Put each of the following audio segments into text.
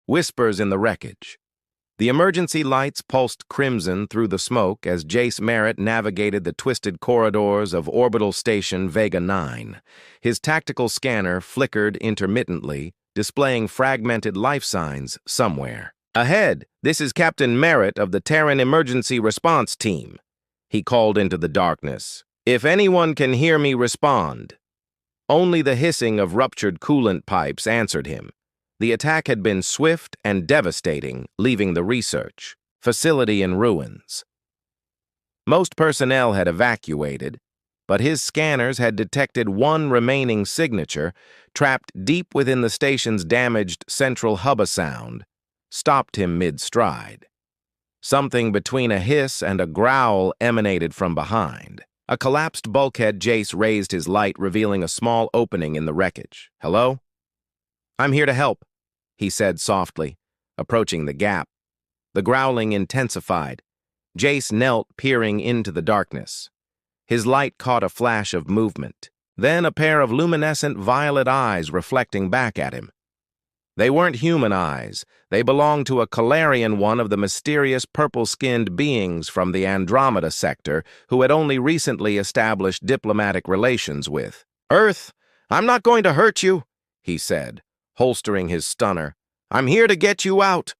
Whispers in the wreckage. The emergency lights pulsed crimson through the smoke as Jace Merritt navigated the twisted corridors of Orbital Station Vega 9. His tactical scanner flickered intermittently, displaying fragmented life signs somewhere. "Ahead, this is Captain Merritt of the Terran Emergency Response Team," he called into the darkness. "If anyone can hear me, respond." Only the hissing of ruptured coolant pipes answered him. The attack had been swift and devastating, leaving the research facility in ruins. Most personnel had evacuated, but his scanners had detected one remaining signature, trapped deep within the station's damaged central hub-a-sound, stopped him mid-stride. Something between a hiss and a growl emanated from behind. A collapsed bulkhead. Jace raised his light, revealing a small opening in the wreckage. "Hello?" "I'm here to help," he said softly, approaching the gap. The growling intensified. Jace knelt, peering into the darkness. His light caught a flash of movement, then a pair of luminescent violet eyes reflecting back at him. They weren't human eyes. They belonged to a Calarian, one of the mysterious purple-skinned beings from the Andromeda sector who had only recently established diplomatic relations with. "Earth, I'm not going to hurt you," he said, holstering his stunner. "I'm here to get you out."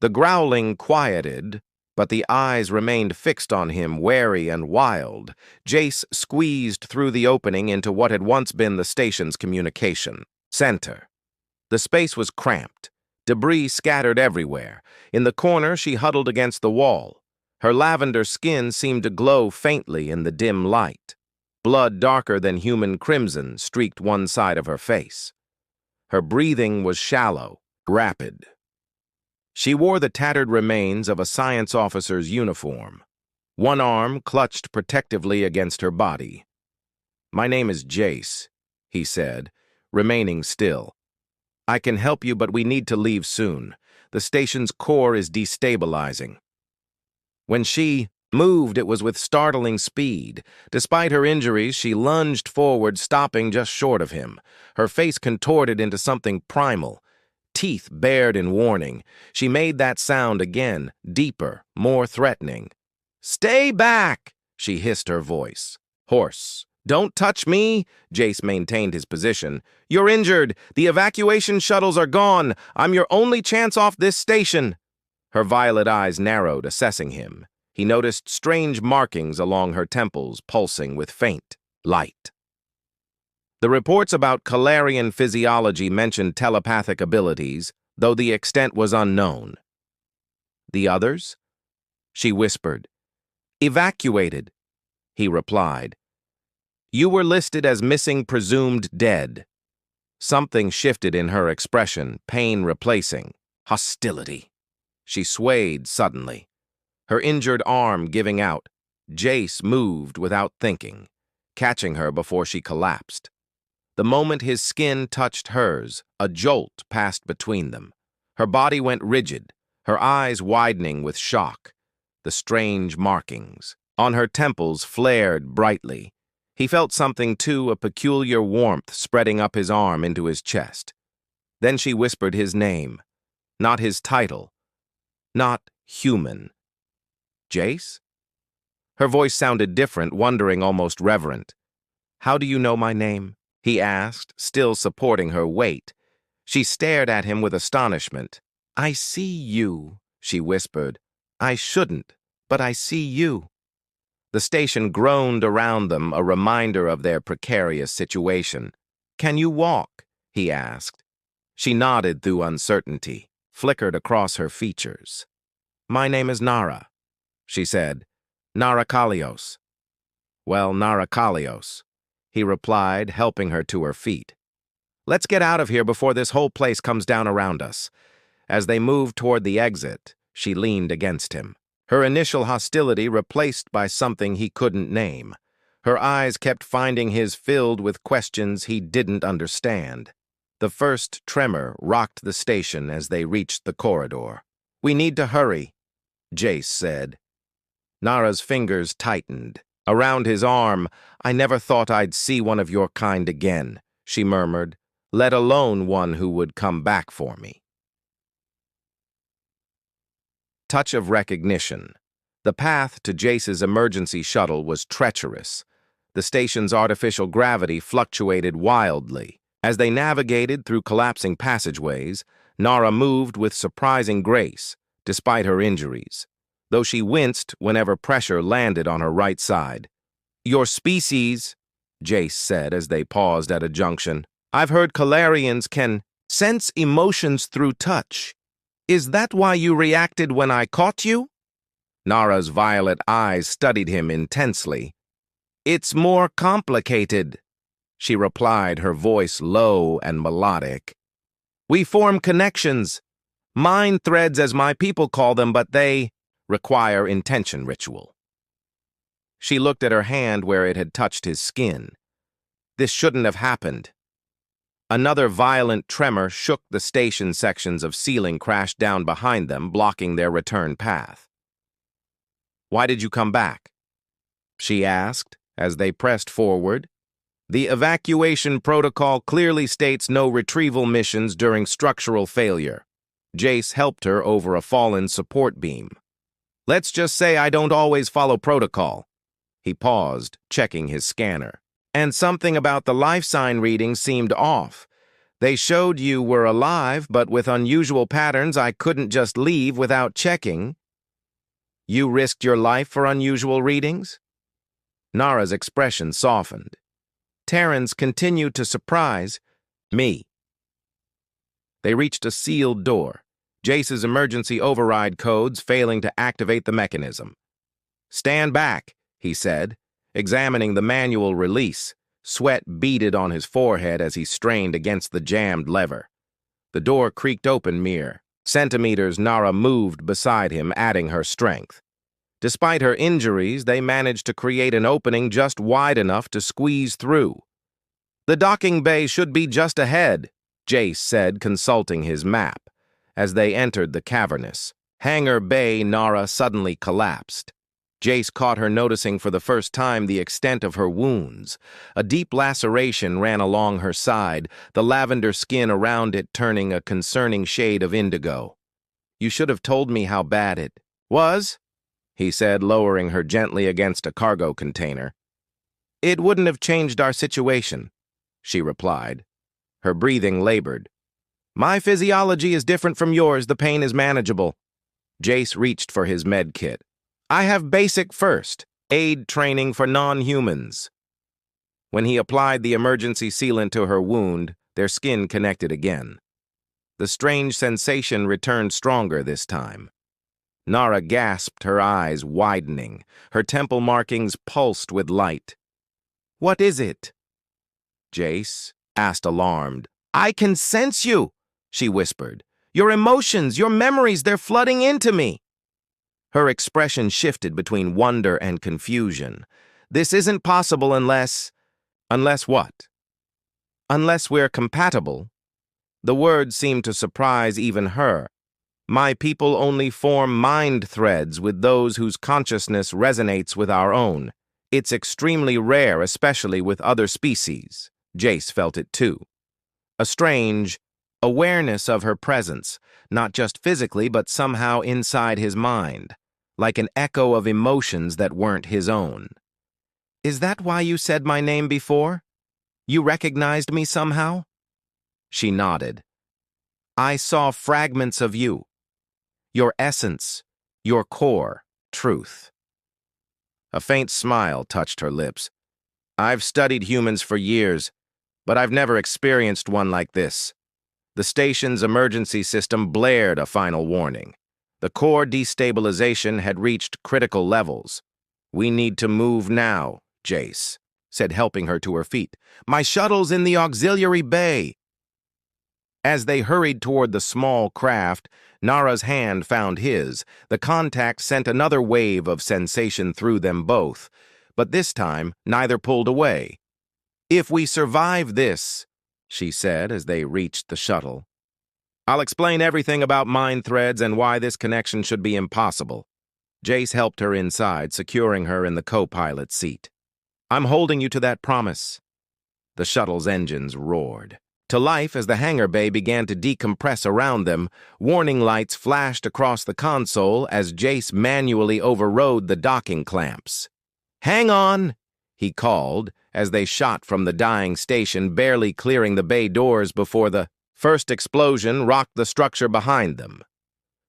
The growling quieted, but the eyes remained fixed on him, wary and wild. Jace squeezed through the opening into what had once been the station's communication center. The space was cramped, debris scattered everywhere. In the corner, she huddled against the wall. Her lavender skin seemed to glow faintly in the dim light. Blood darker than human crimson streaked one side of her face. Her breathing was shallow, rapid. She wore the tattered remains of a science officer's uniform. One arm clutched protectively against her body. "My name is Jace," he said, remaining still. "I can help you, but we need to leave soon. The station's core is destabilizing." When she moved, it was with startling speed. Despite her injuries, she lunged forward, stopping just short of him. Her face contorted into something primal. Teeth bared in warning. She made that sound again, deeper, more threatening. "Stay back!" she hissed, her voice hoarse. "Don't touch me!" Jace maintained his position. "You're injured. The evacuation shuttles are gone. I'm your only chance off this station." Her violet eyes narrowed, assessing him. He noticed strange markings along her temples, pulsing with faint light. The reports about Calarian physiology mentioned telepathic abilities, though the extent was unknown. "The others?" she whispered. "Evacuated," he replied. "You were listed as missing, presumed dead." Something shifted in her expression, pain replacing hostility. She swayed suddenly, her injured arm giving out. Jace moved without thinking, catching her before she collapsed. The moment his skin touched hers, a jolt passed between them. Her body went rigid, her eyes widening with shock. The strange markings on her temples flared brightly. He felt something too, a peculiar warmth spreading up his arm into his chest. Then she whispered his name, not his title, not human. "Jace?" Her voice sounded different, wondering, almost reverent. "How do you know my name?" he asked, still supporting her weight. She stared at him with astonishment. "I see you," she whispered. "I shouldn't, but I see you." The station groaned around them, a reminder of their precarious situation. "Can you walk?" he asked. She nodded through uncertainty, flickered across her features. "My name is Nara," she said. "Nara Kalios." "Well, Nara Kalios," he replied, helping her to her feet. "Let's get out of here before this whole place comes down around us." As they moved toward the exit, she leaned against him, her initial hostility replaced by something he couldn't name. Her eyes kept finding his, filled with questions he didn't understand. The first tremor rocked the station as they reached the corridor. "We need to hurry," Jace said. Nara's fingers tightened. Around his arm, "I never thought I'd see one of your kind again," she murmured, "let alone one who would come back for me." touch of recognition. The path to Jace's emergency shuttle was treacherous. The station's artificial gravity fluctuated wildly. As they navigated through collapsing passageways, Nara moved with surprising grace, despite her injuries, though she winced whenever pressure landed on her right side. "Your species," Jace said as they paused at a junction. "I've heard Calarians can sense emotions through touch. Is that why you reacted when I caught you?" Nara's violet eyes studied him intensely. "It's more complicated," she replied, her voice low and melodic. "We form connections, mind threads as my people call them, but they require intention ritual." She looked at her hand where it had touched his skin. This shouldn't have happened. Another violent tremor shook the station. Sections of ceiling crashed down behind them, blocking their return path. "Why did you come back?" she asked as they pressed forward. "The evacuation protocol clearly states no retrieval missions during structural failure." Jace helped her over a fallen support beam. "Let's just say I don't always follow protocol." He paused, checking his scanner. "And something about the life sign readings seemed off. They showed you were alive, but with unusual patterns I couldn't just leave without checking." "You risked your life for unusual readings?" Nara's expression softened. "Terrans continue to surprise me." They reached a sealed door, Jace's emergency override codes failing to activate the mechanism. "Stand back," he said, examining the manual release. Sweat beaded on his forehead as he strained against the jammed lever. The door creaked open mere centimeters. Nara moved beside him, adding her strength. Despite her injuries, they managed to create an opening just wide enough to squeeze through. "The docking bay should be just ahead," Jace said, consulting his map. As they entered the cavernous hangar bay, Nara suddenly collapsed. Jace caught her noticing for the first time the extent of her wounds. A deep laceration ran along her side, the lavender skin around it turning a concerning shade of indigo. "You should have told me how bad it was," he said, lowering her gently against a cargo container. "It wouldn't have changed our situation," she replied. Her breathing labored. "My physiology is different from yours. The pain is manageable." Jace reached for his med kit. "I have basic first aid training for non-humans." When he applied the emergency sealant to her wound, their skin connected again. The strange sensation returned stronger this time. Nara gasped, her eyes widening. Her temple markings pulsed with light. "What is it?" Jace asked, alarmed. "I can sense you," she whispered. "Your emotions, your memories, they're flooding into me." Her expression shifted between wonder and confusion. "This isn't possible unless..." "Unless what?" "Unless we're compatible." The word seemed to surprise even her. "My people only form mind threads with those whose consciousness resonates with our own. It's extremely rare, especially with other species." Jace felt it too. A strange awareness of her presence, not just physically, but somehow inside his mind, like an echo of emotions that weren't his own. "Is that why you said my name before? You recognized me somehow?" She nodded. "I saw fragments of you. Your essence, your core, truth." A faint smile touched her lips. "I've studied humans for years, but I've never experienced one like this." The station's emergency system blared a final warning. The core destabilization had reached critical levels. "We need to move now," Jace said, helping her to her feet. "My shuttle's in the auxiliary bay." As they hurried toward the small craft, Nara's hand found his. The contact sent another wave of sensation through them both, but this time neither pulled away. "If we survive this," she said as they reached the shuttle, "I'll explain everything about mind threads and why this connection should be impossible." Jace helped her inside, securing her in the co-pilot seat. "I'm holding you to that promise." The shuttle's engines roared. to life as the hangar bay began to decompress around them. Warning lights flashed across the console as Jace manually overrode the docking clamps. "Hang on!" he called as they shot from the dying station, barely clearing the bay doors before the first explosion rocked the structure behind them.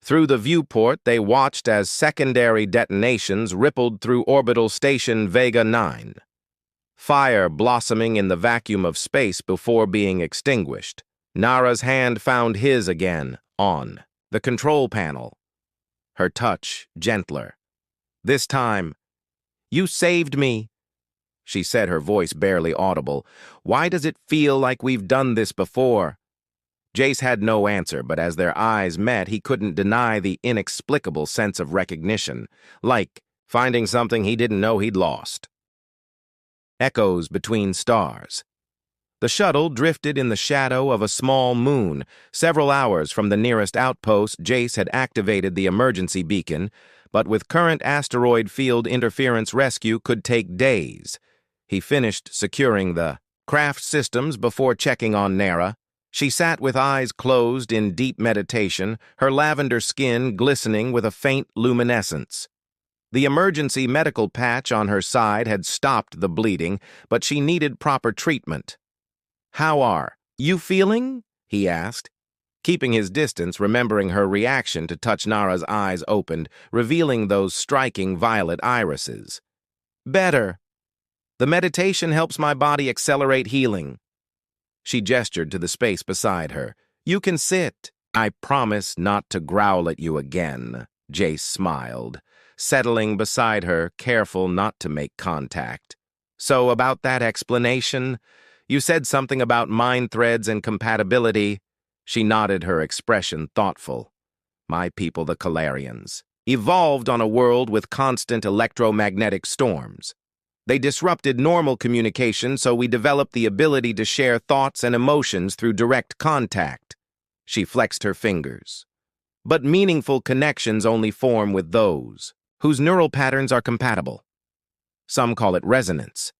Through the viewport, they watched as secondary detonations rippled through orbital station Vega 9. Fire blossoming in the vacuum of space before being extinguished. Nara's hand found his again, on the control panel. Her touch gentler. This time, "You saved me," she said, her voice barely audible. "Why does it feel like we've done this before?" Jace had no answer, but as their eyes met, he couldn't deny the inexplicable sense of recognition, like finding something he didn't know he'd lost. Echoes between stars. The shuttle drifted in the shadow of a small moon. Several hours from the nearest outpost, Jace had activated the emergency beacon, but with current asteroid field interference rescue could take days. He finished securing the craft systems before checking on Nara. She sat with eyes closed in deep meditation, her lavender skin glistening with a faint luminescence. The emergency medical patch on her side had stopped the bleeding, but she needed proper treatment. "How are you feeling?" he asked. Keeping his distance, remembering her reaction to touch Nara's eyes opened, revealing those striking violet irises. "Better. The meditation helps my body accelerate healing." She gestured to the space beside her. "You can sit." "I promise not to growl at you again," Jace smiled, settling beside her, careful not to make contact. "So about that explanation, you said something about mind threads and compatibility." She nodded, her expression thoughtful. "My people, the Calarians, evolved on a world with constant electromagnetic storms. They disrupted normal communication, so we developed the ability to share thoughts and emotions through direct contact." She flexed her fingers. "But meaningful connections only form with those whose neural patterns are compatible. Some call it resonance."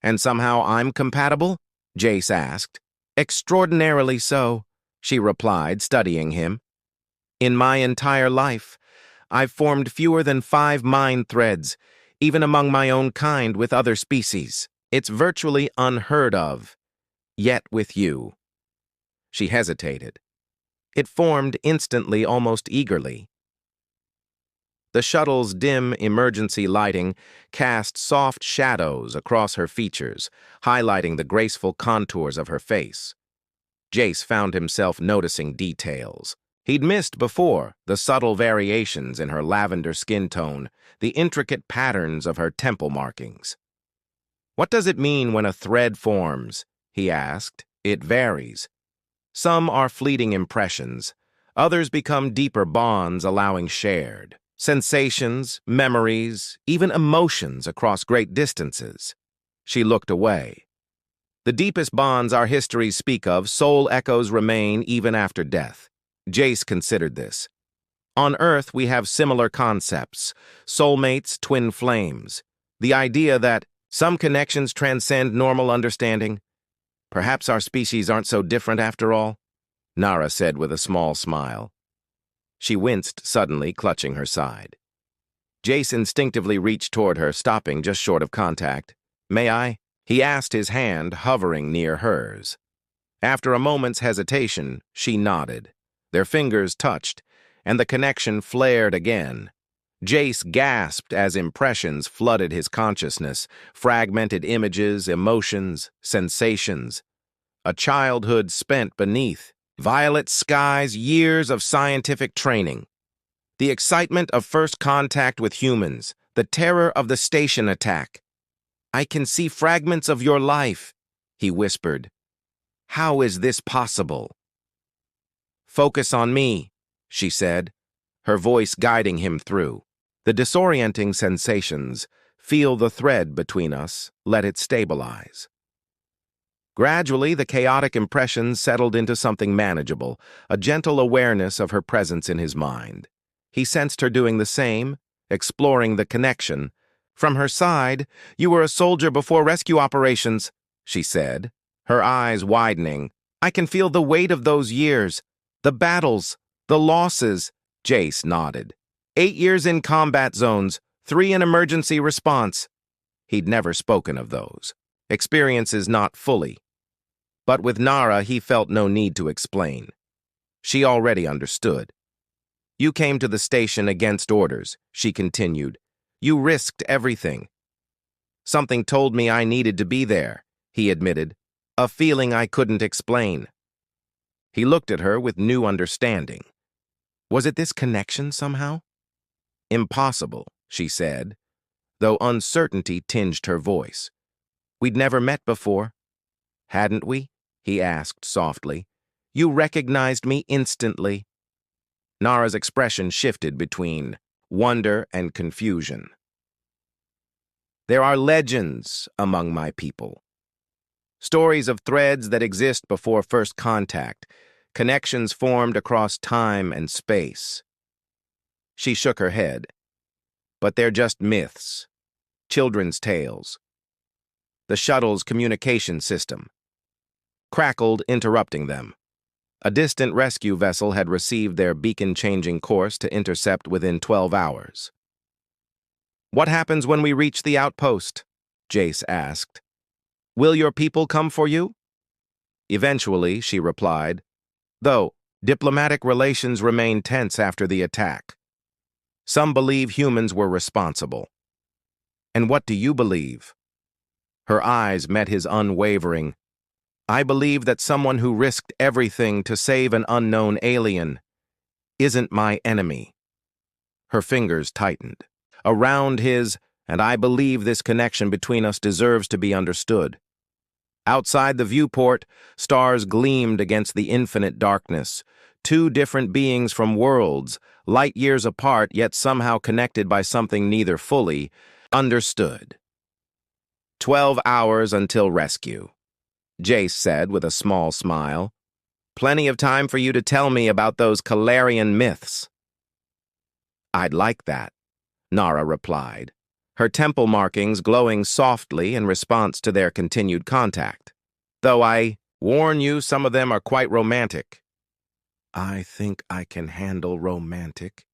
"And somehow I'm compatible?" Jace asked. "Extraordinarily so," she replied, studying him. "In my entire life, I've formed fewer than 5 mind threads, even among my own kind with other species. It's virtually unheard of. Yet with you." She hesitated. It formed instantly, almost eagerly. The shuttle's dim emergency lighting cast soft shadows across her features, highlighting the graceful contours of her face. Jace found himself noticing details he'd missed before: the subtle variations in her lavender skin tone, the intricate patterns of her temple markings. "What does it mean when a thread forms?" he asked. "It varies. Some are fleeting impressions. Others become deeper bonds, allowing shared sensations, memories, even emotions across great distances." She looked away. "The deepest bonds our histories speak of, soul echoes remain even after death." Jace considered this. "On Earth, we have similar concepts: soulmates, twin flames. The idea that some connections transcend normal understanding. Perhaps our species aren't so different after all," Nara said with a small smile. She winced suddenly, clutching her side. Jace instinctively reached toward her, stopping just short of contact. "May I?" he asked, his hand hovering near hers. After a moment's hesitation, she nodded. Their fingers touched, and the connection flared again. Jace gasped as impressions flooded his consciousness, fragmented images, emotions, sensations. A childhood spent beneath violet skies, years of scientific training. The excitement of first contact with humans, the terror of the station attack. "I can see fragments of your life," he whispered. "How is this possible?" "Focus on me," she said, her voice guiding him through. "The disorienting sensations, feel the thread between us, let it stabilize." Gradually, the chaotic impressions settled into something manageable, a gentle awareness of her presence in his mind. He sensed her doing the same, exploring the connection. "From her side, you were a soldier before rescue operations," she said, her eyes widening. I can feel the weight of those years, the battles, the losses. Jace nodded. 8 years in combat zones, 3 in emergency response. He'd never spoken of those. Experiences not fully. But with Nara, he felt no need to explain. She already understood. You came to the station against orders, she continued. You risked everything. Something told me I needed to be there, he admitted. A feeling I couldn't explain. He looked at her with new understanding. Was it this connection somehow? Impossible, she said, though uncertainty tinged her voice. We'd never met before. Hadn't we? He asked softly. You recognized me instantly. Nara's expression shifted between wonder and confusion. There are legends among my people. Stories of threads that exist before first contact, connections formed across time and space. She shook her head. But they're just myths, children's tales. The shuttle's communication system crackled, interrupting them. A distant rescue vessel had received their beacon-changing course to intercept within 12 hours. What happens when we reach the outpost? Jace asked. Will your people come for you? Eventually, she replied, though diplomatic relations remain tense after the attack. Some believe humans were responsible. And what do you believe? Her eyes met his unwavering. I believe that someone who risked everything to save an unknown alien isn't my enemy. Her fingers tightened. Around his, and I believe this connection between us deserves to be understood. Outside the viewport, stars gleamed against the infinite darkness. 2 different beings from worlds, light years apart yet somehow connected by something neither fully understood. 12 hours until rescue, Jace said with a small smile. Plenty of time for you to tell me about those Calarian myths. I'd like that, Nara replied, her temple markings glowing softly in response to their continued contact. Though I warn you, some of them are quite romantic. I think I can handle romantic,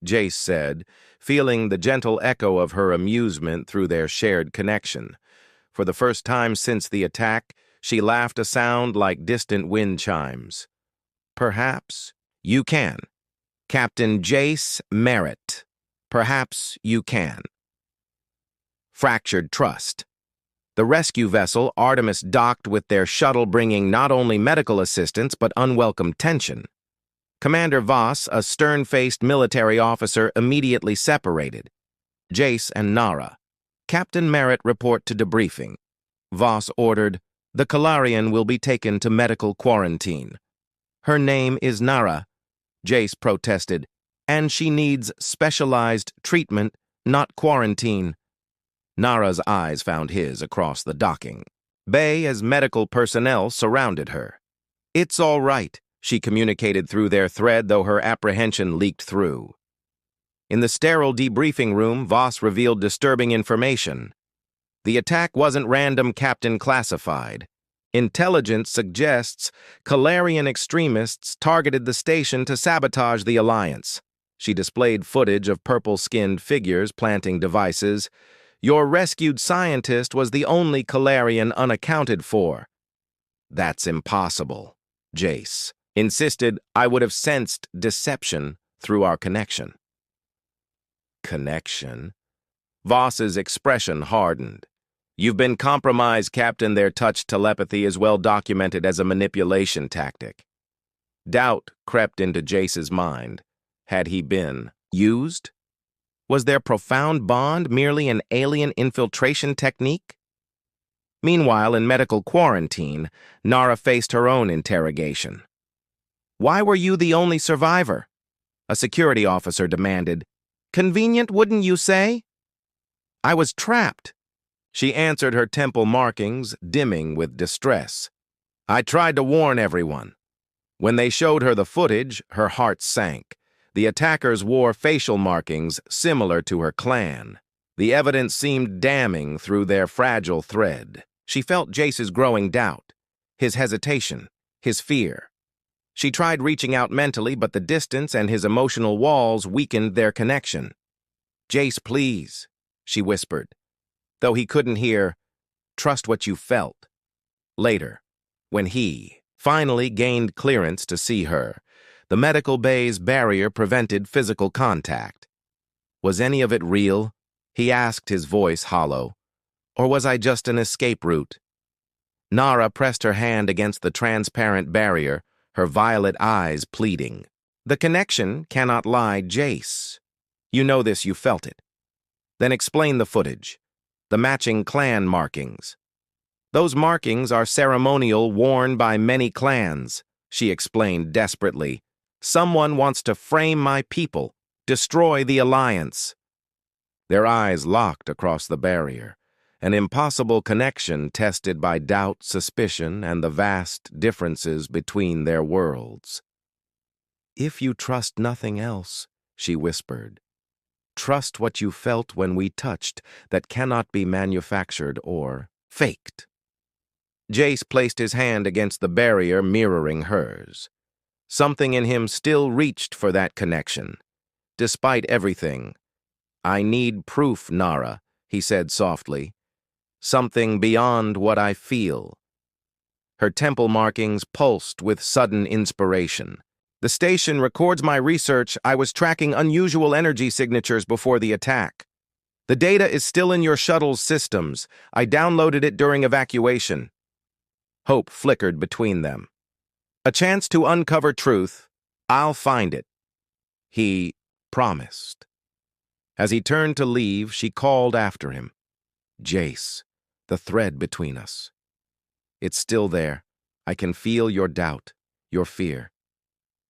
Jace said, feeling the gentle echo of her amusement through their shared connection. For the first time since the attack, she laughed a sound like distant wind chimes. Perhaps you can. Captain Jace Merritt. Perhaps you can. Fractured trust. The rescue vessel Artemis docked with their shuttle bringing not only medical assistance but unwelcome tension. Commander Voss, a stern-faced military officer, immediately separated. Jace and Nara. Captain Merritt report to debriefing. Voss ordered, the Calarian will be taken to medical quarantine. Her name is Nara, Jace protested, and she needs specialized treatment, not quarantine. Nara's eyes found his across the docking. Bay as medical personnel surrounded her. It's all right, she communicated through their thread, though her apprehension leaked through. In the sterile debriefing room, Voss revealed disturbing information. The attack wasn't random, Captain classified. Intelligence suggests Calarian extremists targeted the station to sabotage the Alliance. She displayed footage of purple-skinned figures planting devices. Your rescued scientist was the only Calarian unaccounted for. That's impossible, Jace insisted. I would have sensed deception through our connection. Connection? Voss's expression hardened. You've been compromised, Captain. Their touch telepathy is well documented as a manipulation tactic. Doubt crept into Jace's mind. Had he been used? Was their profound bond merely an alien infiltration technique? Meanwhile, in medical quarantine, Nara faced her own interrogation. Why were you the only survivor? A security officer demanded. Convenient, wouldn't you say? I was trapped. She answered, her temple markings dimming with distress. I tried to warn everyone. When they showed her the footage, her heart sank. The attackers wore facial markings similar to her clan. The evidence seemed damning through their fragile thread. She felt Jace's growing doubt, his hesitation, his fear. She tried reaching out mentally, but the distance and his emotional walls weakened their connection. "Jace, please," she whispered. Though he couldn't hear, "Trust what you felt." Later, when he finally gained clearance to see her, the medical bay's barrier prevented physical contact. "Was any of it real?" he asked, his voice hollow. "Or was I just an escape route?" Nara pressed her hand against the transparent barrier, her violet eyes pleading. "The connection cannot lie, Jace. You know this, you felt it. Then explain the footage. The matching clan markings." "Those markings are ceremonial worn by many clans," she explained desperately. "Someone wants to frame my people, destroy the alliance." Their eyes locked across the barrier, an impossible connection tested by doubt, suspicion, and the vast differences between their worlds. "If you trust nothing else," she whispered, "trust what you felt when we touched that cannot be manufactured or faked." Jace placed his hand against the barrier mirroring hers. Something in him still reached for that connection. Despite everything, "I need proof, Nara," he said softly. "Something beyond what I feel." Her temple markings pulsed with sudden inspiration. "The station records my research. I was tracking unusual energy signatures before the attack. The data is still in your shuttle's systems. I downloaded it during evacuation." Hope flickered between them. "A chance to uncover truth. I'll find it," he promised. As he turned to leave, she called after him. "Jace, the thread between us. It's still there. I can feel your doubt, your fear.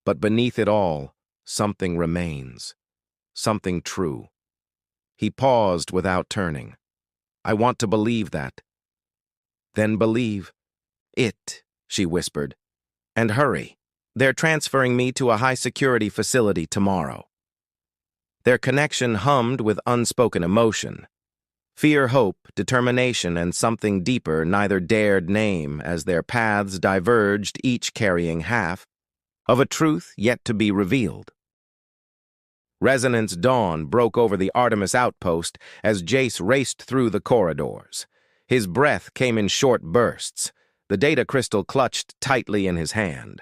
But beneath it all, something remains. Something true." He paused without turning. "I want to believe that." "Then believe it," she whispered. "And hurry. They're transferring me to a high-security facility tomorrow." Their connection hummed with unspoken emotion. Fear, hope, determination, and something deeper neither dared name as their paths diverged, each carrying half of a truth yet to be revealed. Resonance dawn broke over the Artemis outpost as Jace raced through the corridors. His breath came in short bursts, the data crystal clutched tightly in his hand.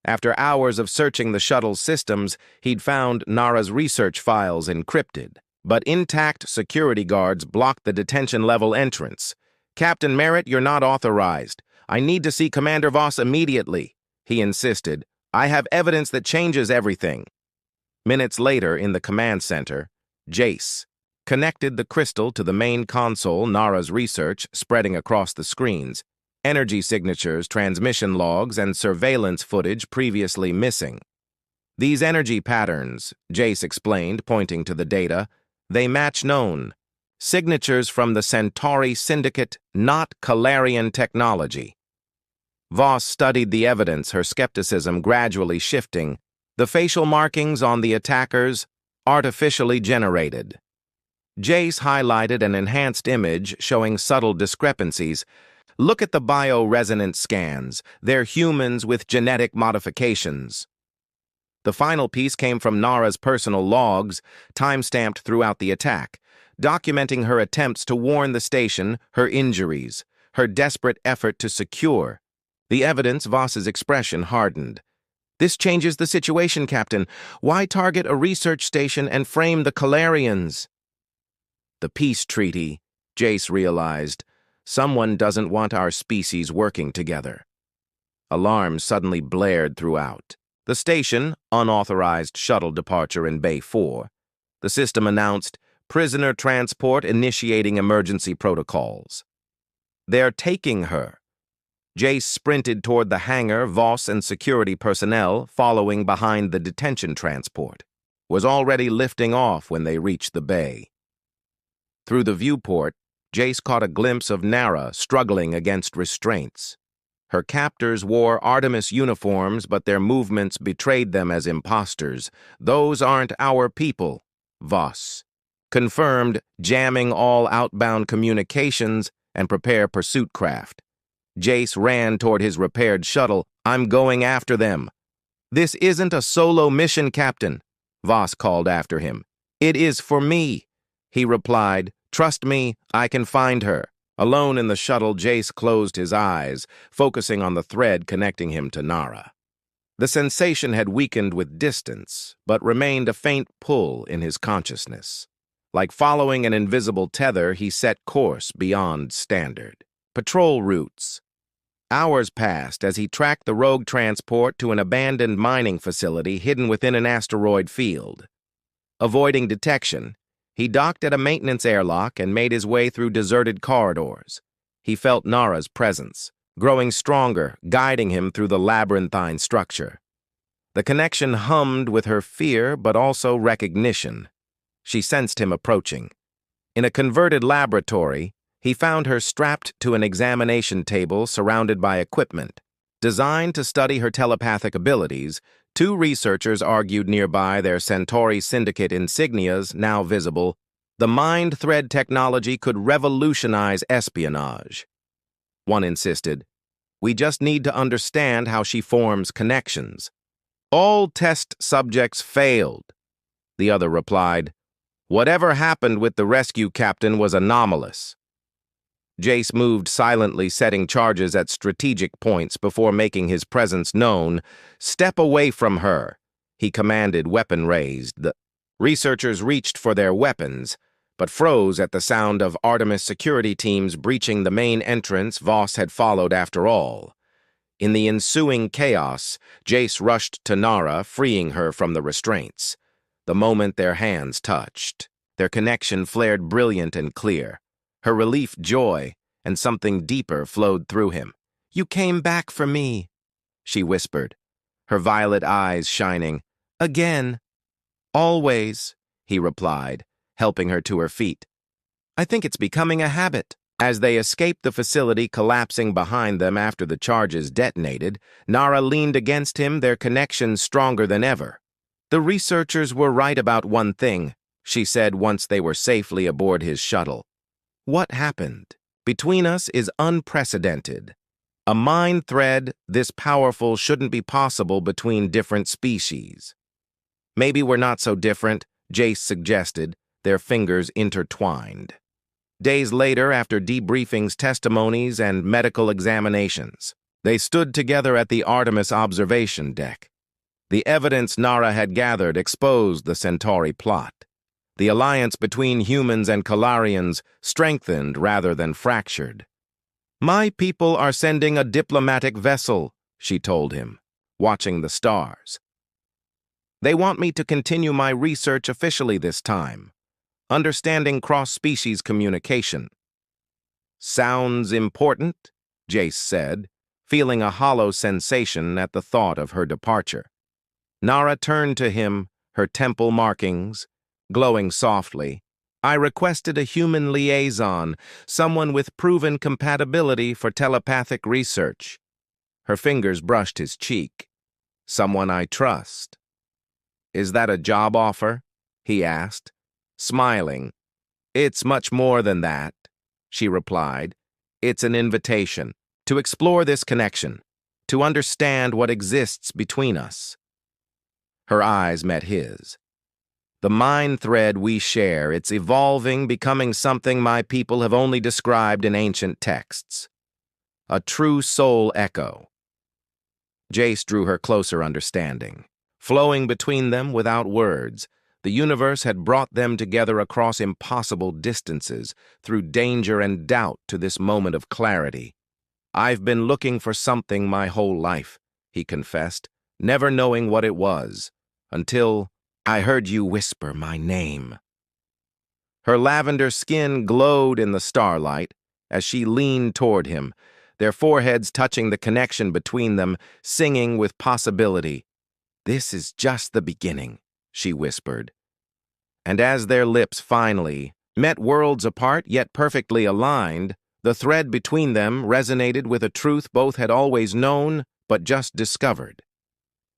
After hours of searching the shuttle's systems, he'd found Nara's research files encrypted, but intact security guards blocked the detention-level entrance. "Captain Merritt, you're not authorized. I need to see Commander Voss immediately," he insisted. "I have evidence that changes everything." Minutes later, in the command center, Jace connected the crystal to the main console, Nara's research spreading across the screens, energy signatures, transmission logs, and surveillance footage previously missing. "These energy patterns," Jace explained, pointing to the data, "they match known signatures from the Centauri Syndicate, not Calarian technology." Voss studied the evidence, her skepticism gradually shifting. "The facial markings on the attackers, artificially generated." Jace highlighted an enhanced image showing subtle discrepancies. "Look at the bioresonance scans. They're humans with genetic modifications." The final piece came from Nara's personal logs, time-stamped throughout the attack, documenting her attempts to warn the station, her injuries, her desperate effort to secure. The evidence, Voss's expression hardened. "This changes the situation, Captain. Why target a research station and frame the Calarians?" "The peace treaty," Jace realized. "Someone doesn't want our species working together." Alarms suddenly blared throughout. The station, unauthorized shuttle departure in Bay 4. The system announced, "Prisoner transport initiating emergency protocols." "They're taking her." Jace sprinted toward the hangar, Voss and security personnel following behind the detention transport. Was already lifting off when they reached the bay. Through the viewport, Jace caught a glimpse of Nara struggling against restraints. Her captors wore Artemis uniforms, but their movements betrayed them as imposters. "Those aren't our people," Voss confirmed, jamming all outbound communications and prepare pursuit craft. Jace ran toward his repaired shuttle, I'm going after them. This isn't a solo mission, Captain, Voss called after him. It is for me, he replied. Trust me, I can find her. Alone in the shuttle, Jace closed his eyes, focusing on the thread connecting him to Nara. The sensation had weakened with distance, but remained a faint pull in his consciousness. Like following an invisible tether, he set course beyond standard patrol routes. Hours passed as he tracked the rogue transport to an abandoned mining facility hidden within an asteroid field. Avoiding detection, he docked at a maintenance airlock and made his way through deserted corridors. He felt Nara's presence, growing stronger, guiding him through the labyrinthine structure. The connection hummed with her fear but also recognition. She sensed him approaching. In a converted laboratory, he found her strapped to an examination table surrounded by equipment. Designed to study her telepathic abilities, two researchers argued nearby, their Centauri Syndicate insignias now visible. The mind thread technology could revolutionize espionage. One insisted, "We just need to understand how she forms connections." All test subjects failed. The other replied, "Whatever happened with the rescue captain was anomalous." Jace moved silently, setting charges at strategic points before making his presence known. "Step away from her," he commanded, weapon raised. The researchers reached for their weapons, but froze at the sound of Artemis security teams breaching the main entrance Voss had followed after all. In the ensuing chaos, Jace rushed to Nara, freeing her from the restraints. The moment their hands touched, their connection flared brilliant and clear. Her relief, joy, and something deeper flowed through him. "You came back for me," she whispered, her violet eyes shining. "Again." "Always," he replied, helping her to her feet. "I think it's becoming a habit." As they escaped the facility collapsing behind them after the charges detonated, Nara leaned against him, their connection stronger than ever. "The researchers were right about one thing," she said once they were safely aboard his shuttle. "What happened between us is unprecedented. A mind thread this powerful shouldn't be possible between different species." "Maybe we're not so different," Jace suggested, their fingers intertwined. Days later, after debriefings, testimonies, and medical examinations, they stood together at the Artemis observation deck. The evidence Nara had gathered exposed the Centauri plot. The alliance between humans and Kalarians strengthened rather than fractured. "My people are sending a diplomatic vessel," she told him, watching the stars. "They want me to continue my research officially this time, understanding cross-species communication." "Sounds important," Jace said, feeling a hollow sensation at the thought of her departure. Nara turned to him, her temple markings glowing softly. "I requested a human liaison, someone with proven compatibility for telepathic research." Her fingers brushed his cheek. "Someone I trust." "Is that a job offer?" he asked, smiling. "It's much more than that," she replied. "It's an invitation to explore this connection, to understand what exists between us." Her eyes met his. "The mind thread we share, it's evolving, becoming something my people have only described in ancient texts. A true soul echo." Jace drew her closer, understanding. Flowing between them without words, the universe had brought them together across impossible distances, through danger and doubt to this moment of clarity. "I've been looking for something my whole life," he confessed, never knowing what it was, until I heard you whisper my name. Her lavender skin glowed in the starlight as she leaned toward him, their foreheads touching the connection between them, singing with possibility. "This is just the beginning," she whispered. And as their lips finally met, worlds apart yet perfectly aligned, the thread between them resonated with a truth both had always known but just discovered.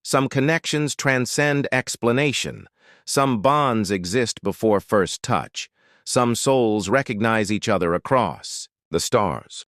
Some connections transcend explanation. Some bonds exist before first touch. Some souls recognize each other across the stars.